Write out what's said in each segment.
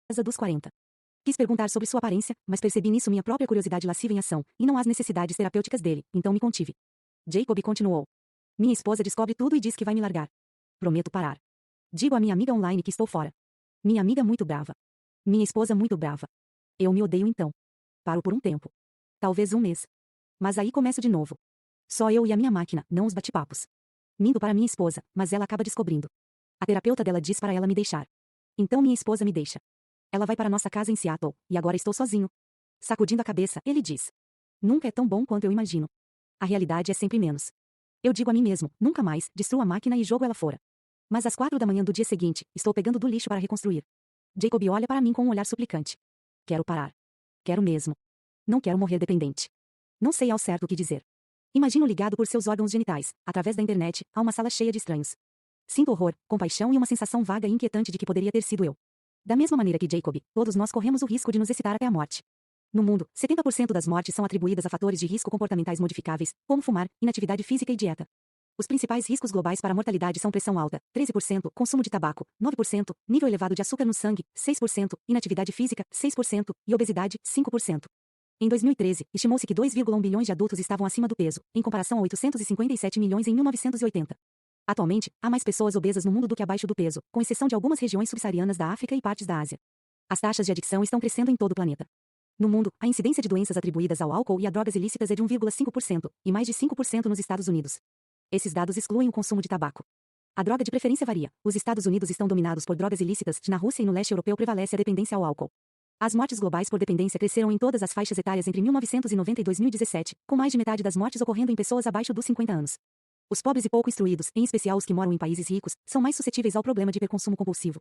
casa dos 40. Quis perguntar sobre sua aparência, mas percebi nisso minha própria curiosidade lasciva em ação, e não as necessidades terapêuticas dele, então me contive. Jacob continuou. Minha esposa descobre tudo e diz que vai me largar. Prometo parar. Digo à minha amiga online que estou fora. Minha amiga muito brava. Minha esposa muito brava. Eu me odeio então. Paro por um tempo. Talvez um mês. Mas aí começo de novo. Só eu e a minha máquina, não os bate-papos. Minto para minha esposa, mas ela acaba descobrindo. A terapeuta dela diz para ela me deixar. Então minha esposa me deixa. Ela vai para nossa casa em Seattle, e agora estou sozinho. Sacudindo a cabeça, ele diz. Nunca é tão bom quanto eu imagino. A realidade é sempre menos. Eu digo a mim mesmo, nunca mais, destruo a máquina e jogo ela fora. Mas às 4 da manhã do dia seguinte, estou pegando do lixo para reconstruir. Jacob olha para mim com um olhar suplicante. Quero parar. Quero mesmo. Não quero morrer dependente. Não sei ao certo o que dizer. Imagino ligado por seus órgãos genitais, através da internet, a uma sala cheia de estranhos. Sinto horror, compaixão e uma sensação vaga e inquietante de que poderia ter sido eu. Da mesma maneira que Jacob, todos nós corremos o risco de nos excitar até a morte. No mundo, 70% das mortes são atribuídas a fatores de risco comportamentais modificáveis, como fumar, inatividade física e dieta. Os principais riscos globais para a mortalidade são pressão alta, 13%, consumo de tabaco, 9%, nível elevado de açúcar no sangue, 6%, inatividade física, 6% e obesidade, 5%. Em 2013, estimou-se que 2,1 bilhões de adultos estavam acima do peso, em comparação a 857 milhões em 1980. Atualmente, há mais pessoas obesas no mundo do que abaixo do peso, com exceção de algumas regiões subsaarianas da África e partes da Ásia. As taxas de adicção estão crescendo em todo o planeta. No mundo, a incidência de doenças atribuídas ao álcool e a drogas ilícitas é de 1,5%, e mais de 5% nos Estados Unidos. Esses dados excluem o consumo de tabaco. A droga de preferência varia. Os Estados Unidos estão dominados por drogas ilícitas, na Rússia e no leste europeu prevalece a dependência ao álcool. As mortes globais por dependência cresceram em todas as faixas etárias entre 1990 e 2017, com mais de metade das mortes ocorrendo em pessoas abaixo dos 50 anos. Os pobres e pouco instruídos, em especial os que moram em países ricos, são mais suscetíveis ao problema de hiperconsumo compulsivo.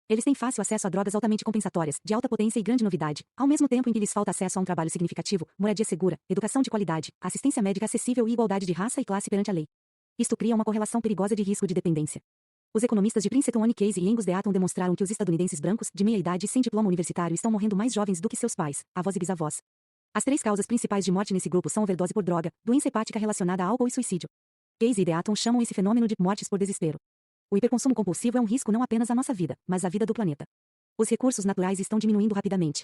Eles têm fácil acesso a drogas altamente compensatórias, de alta potência e grande novidade, ao mesmo tempo em que lhes falta acesso a um trabalho significativo, moradia segura, educação de qualidade, assistência médica acessível e igualdade de raça e classe perante a lei. Isto cria uma correlação perigosa de risco de dependência. Os economistas de Princeton One Case e Angus Deaton demonstraram que os estadunidenses brancos, de meia idade e sem diploma universitário estão morrendo mais jovens do que seus pais, avós e bisavós. As 3 causas principais de morte nesse grupo são overdose por droga, doença hepática relacionada a álcool e suicídio. Case e Deaton chamam esse fenômeno de mortes por desespero. O hiperconsumo compulsivo é um risco não apenas à nossa vida, mas à vida do planeta. Os recursos naturais estão diminuindo rapidamente.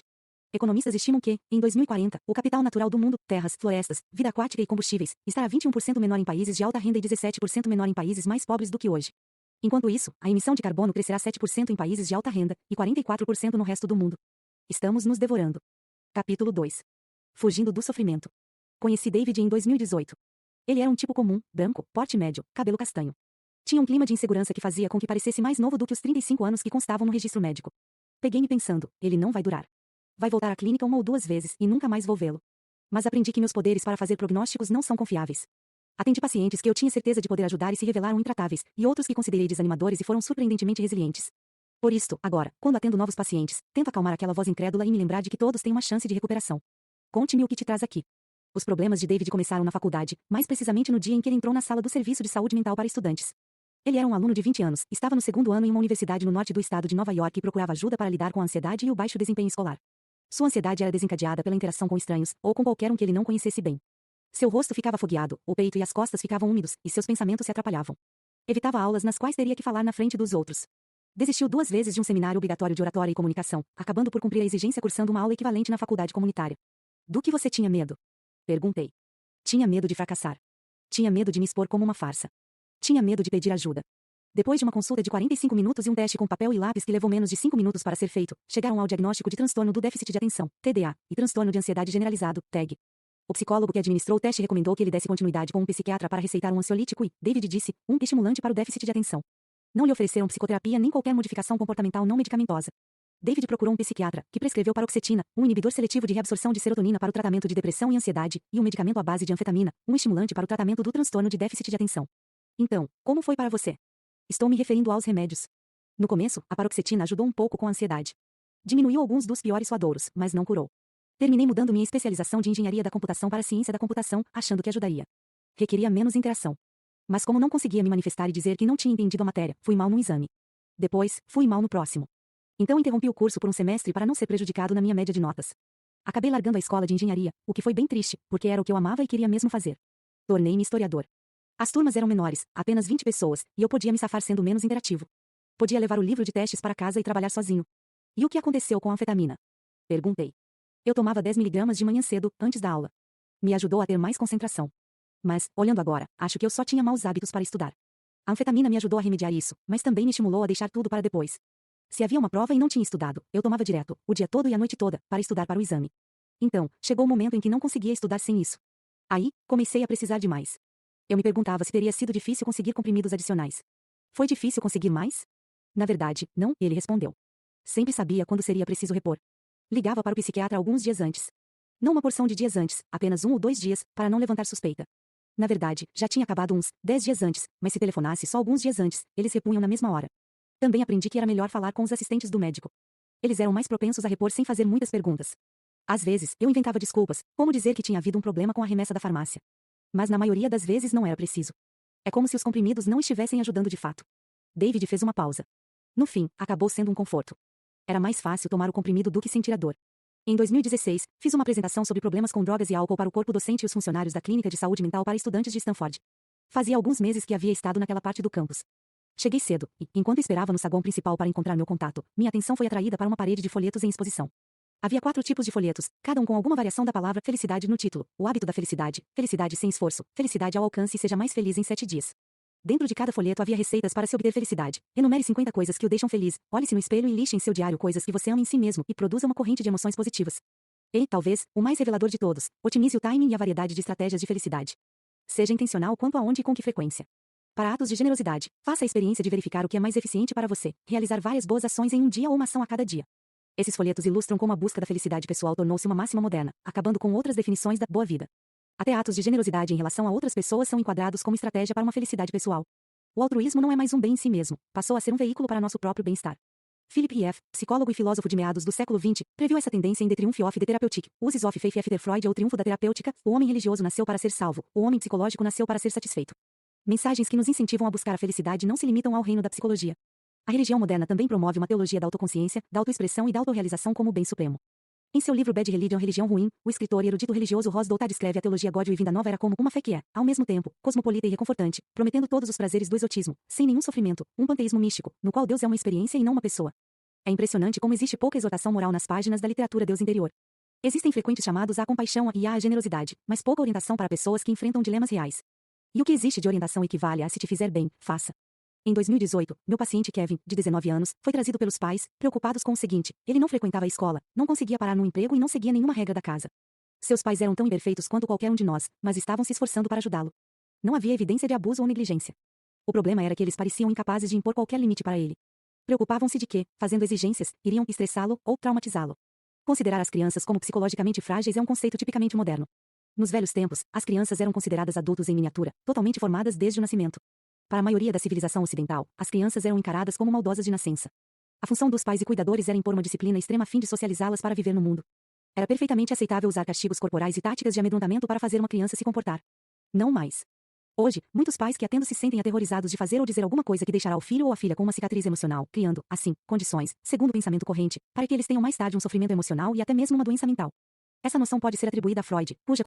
Economistas estimam que, em 2040, o capital natural do mundo, terras, florestas, vida aquática e combustíveis, estará 21% menor em países de alta renda e 17% menor em países mais pobres do que hoje. Enquanto isso, a emissão de carbono crescerá 7% em países de alta renda e 44% no resto do mundo. Estamos nos devorando. Capítulo 2. Fugindo do sofrimento. Conheci David em 2018. Ele era um tipo comum, branco, porte médio, cabelo castanho. Tinha um clima de insegurança que fazia com que parecesse mais novo do que os 35 anos que constavam no registro médico. Peguei-me pensando, ele não vai durar. Vai voltar à clínica 1 ou 2 vezes e nunca mais vou vê-lo. Mas aprendi que meus poderes para fazer prognósticos não são confiáveis. Atendi pacientes que eu tinha certeza de poder ajudar e se revelaram intratáveis, e outros que considerei desanimadores e foram surpreendentemente resilientes. Por isto, agora, quando atendo novos pacientes, tento acalmar aquela voz incrédula e me lembrar de que todos têm uma chance de recuperação. Conte-me o que te traz aqui. Os problemas de David começaram na faculdade, mais precisamente no dia em que ele entrou na sala do Serviço de Saúde Mental para Estudantes. Ele era um aluno de 20 anos, estava no 2º ano em uma universidade no norte do estado de Nova York e procurava ajuda para lidar com a ansiedade e o baixo desempenho escolar. Sua ansiedade era desencadeada pela interação com estranhos, ou com qualquer um que ele não conhecesse bem. Seu rosto ficava afogueado, o peito e as costas ficavam úmidos, e seus pensamentos se atrapalhavam. Evitava aulas nas quais teria que falar na frente dos outros. Desistiu 2 vezes de um seminário obrigatório de oratória e comunicação, acabando por cumprir a exigência cursando uma aula equivalente na faculdade comunitária. Do que você tinha medo? Perguntei. Tinha medo de fracassar. Tinha medo de me expor como uma farsa. Tinha medo de pedir ajuda. Depois de uma consulta de 45 minutos e um teste com papel e lápis que levou menos de 5 minutos para ser feito, chegaram ao diagnóstico de transtorno do déficit de atenção, TDA, e transtorno de ansiedade generalizado, TAG. O psicólogo que administrou o teste recomendou que ele desse continuidade com um psiquiatra para receitar um ansiolítico e, David disse, um estimulante para o déficit de atenção. Não lhe ofereceram psicoterapia nem qualquer modificação comportamental não medicamentosa. David procurou um psiquiatra, que prescreveu paroxetina, um inibidor seletivo de reabsorção de serotonina para o tratamento de depressão e ansiedade, e um medicamento à base de anfetamina, um estimulante para o tratamento do transtorno de déficit de atenção. Então, como foi para você? Estou me referindo aos remédios. No começo, a paroxetina ajudou um pouco com a ansiedade. Diminuiu alguns dos piores suadouros, mas não curou. Terminei mudando minha especialização de engenharia da computação para ciência da computação, achando que ajudaria. Requeria menos interação. Mas como não conseguia me manifestar e dizer que não tinha entendido a matéria, fui mal no exame. Depois, fui mal no próximo. Então interrompi o curso por um semestre para não ser prejudicado na minha média de notas. Acabei largando a escola de engenharia, o que foi bem triste, porque era o que eu amava e queria mesmo fazer. Tornei-me historiador. As turmas eram menores, apenas 20 pessoas, e eu podia me safar sendo menos interativo. Podia levar o livro de testes para casa e trabalhar sozinho. E o que aconteceu com a anfetamina? Perguntei. Eu tomava 10 miligramas de manhã cedo, antes da aula. Me ajudou a ter mais concentração. Mas, olhando agora, acho que eu só tinha maus hábitos para estudar. A anfetamina me ajudou a remediar isso, mas também me estimulou a deixar tudo para depois. Se havia uma prova e não tinha estudado, eu tomava direto, o dia todo e a noite toda, para estudar para o exame. Então, chegou o momento em que não conseguia estudar sem isso. Aí, comecei a precisar de mais. Eu me perguntava se teria sido difícil conseguir comprimidos adicionais. Foi difícil conseguir mais? Na verdade, não, ele respondeu. Sempre sabia quando seria preciso repor. Ligava para o psiquiatra alguns dias antes. Não uma porção de dias antes, apenas 1 ou 2 dias, para não levantar suspeita. Na verdade, já tinha acabado uns 10 dias antes, mas se telefonasse só alguns dias antes, eles repunham na mesma hora. Também aprendi que era melhor falar com os assistentes do médico. Eles eram mais propensos a repor sem fazer muitas perguntas. Às vezes, eu inventava desculpas, como dizer que tinha havido um problema com a remessa da farmácia. Mas na maioria das vezes não era preciso. É como se os comprimidos não estivessem ajudando de fato. David fez uma pausa. No fim, acabou sendo um conforto. Era mais fácil tomar o comprimido do que sentir a dor. Em 2016, fiz uma apresentação sobre problemas com drogas e álcool para o corpo docente e os funcionários da Clínica de Saúde Mental para Estudantes de Stanford. Fazia alguns meses que havia estado naquela parte do campus. Cheguei cedo, e, enquanto esperava no saguão principal para encontrar meu contato, minha atenção foi atraída para uma parede de folhetos em exposição. Havia 4 tipos de folhetos, cada um com alguma variação da palavra felicidade no título: O hábito da felicidade, felicidade sem esforço, felicidade ao alcance e seja mais feliz em 7 dias. Dentro de cada folheto havia receitas para se obter felicidade. Enumere 50 coisas que o deixam feliz, olhe-se no espelho e lixe em seu diário coisas que você ama em si mesmo e produza uma corrente de emoções positivas. E, talvez, o mais revelador de todos, otimize o timing e a variedade de estratégias de felicidade. Seja intencional quanto a onde e com que frequência. Para atos de generosidade, faça a experiência de verificar o que é mais eficiente para você, realizar várias boas ações em um dia ou uma ação a cada dia. Esses folhetos ilustram como a busca da felicidade pessoal tornou-se uma máxima moderna, acabando com outras definições da boa vida. Até atos de generosidade em relação a outras pessoas são enquadrados como estratégia para uma felicidade pessoal. O altruísmo não é mais um bem em si mesmo, passou a ser um veículo para nosso próprio bem-estar. Philip F., psicólogo e filósofo de meados do século XX, previu essa tendência em The Triumph of the Therapeutic, Uses of Faith After Freud ou Triunfo da Terapêutica, o homem religioso nasceu para ser salvo, o homem psicológico nasceu para ser satisfeito. Mensagens que nos incentivam a buscar a felicidade não se limitam ao reino da psicologia. A religião moderna também promove uma teologia da autoconsciência, da autoexpressão e da autorrealização como bem supremo. Em seu livro Bad Religion, Religião Ruim, o escritor e erudito religioso Ross Douthat descreve a teologia God e vinda nova era como uma fé que é, ao mesmo tempo, cosmopolita e reconfortante, prometendo todos os prazeres do exotismo, sem nenhum sofrimento, um panteísmo místico, no qual Deus é uma experiência e não uma pessoa. É impressionante como existe pouca exortação moral nas páginas da literatura Deus interior. Existem frequentes chamados à compaixão e à generosidade, mas pouca orientação para pessoas que enfrentam dilemas reais. E o que existe de orientação equivale a se te fizer bem, faça. Em 2018, meu paciente Kevin, de 19 anos, foi trazido pelos pais, preocupados com o seguinte: ele não frequentava a escola, não conseguia parar no emprego e não seguia nenhuma regra da casa. Seus pais eram tão imperfeitos quanto qualquer um de nós, mas estavam se esforçando para ajudá-lo. Não havia evidência de abuso ou negligência. O problema era que eles pareciam incapazes de impor qualquer limite para ele. Preocupavam-se de que, fazendo exigências, iriam estressá-lo ou traumatizá-lo. Considerar as crianças como psicologicamente frágeis é um conceito tipicamente moderno. Nos velhos tempos, as crianças eram consideradas adultos em miniatura, totalmente formadas desde o nascimento. Para a maioria da civilização ocidental, as crianças eram encaradas como maldosas de nascença. A função dos pais e cuidadores era impor uma disciplina extrema a fim de socializá-las para viver no mundo. Era perfeitamente aceitável usar castigos corporais e táticas de amedrontamento para fazer uma criança se comportar. Não mais. Hoje, muitos pais que atendo se sentem aterrorizados de fazer ou dizer alguma coisa que deixará o filho ou a filha com uma cicatriz emocional, criando, assim, condições, segundo o pensamento corrente, para que eles tenham mais tarde um sofrimento emocional e até mesmo uma doença mental. Essa noção pode ser atribuída a Freud, cuja